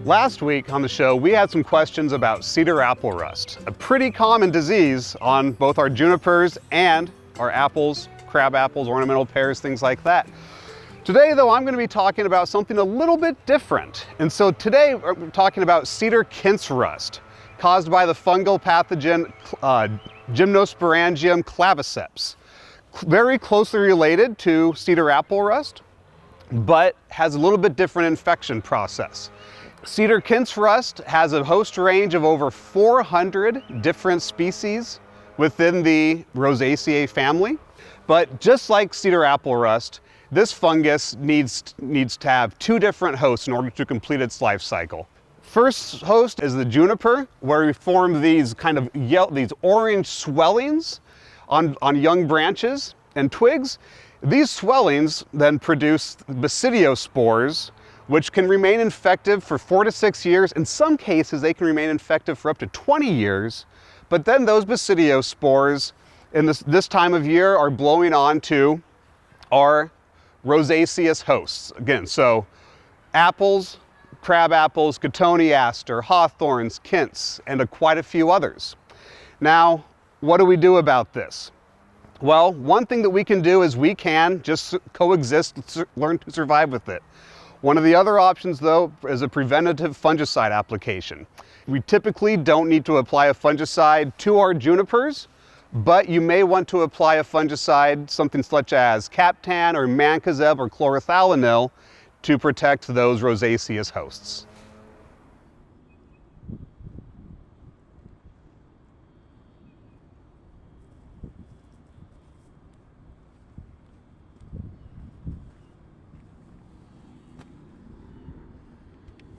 Last week on the show, we had some questions about cedar apple rust, a pretty common disease on both our junipers and our apples, crab apples, ornamental pears, things like that. Today, though, I'm going to be talking about something a little bit different. And so today, we're talking about Cedar Quince rust, caused by the fungal pathogen Gymnosporangium claviceps. Very closely related to cedar apple rust, but has a little bit different infection process. Cedar Quince rust has a host range of over 400 different species within the Rosaceae family. But just like cedar apple rust, this fungus needs to have two different hosts in order to complete its life cycle. First host is the juniper, where we form these kind of these orange swellings on young branches and twigs. These swellings then produce basidiospores, which can remain infective for 4 to 6 years. In some cases, they can remain infective for up to 20 years. But then those basidiospores in this time of year are blowing on to our rosaceous hosts. Again, so apples, crab apples, cotoneaster, hawthorns, quince, and quite a few others. Now, what do we do about this? Well, one thing that we can do is we can just coexist, learn to survive with it. One of the other options, though, is a preventative fungicide application. We typically don't need to apply a fungicide to our junipers, but you may want to apply a fungicide, something such as Captan or Mancozeb or chlorothalonil, to protect those rosaceous hosts.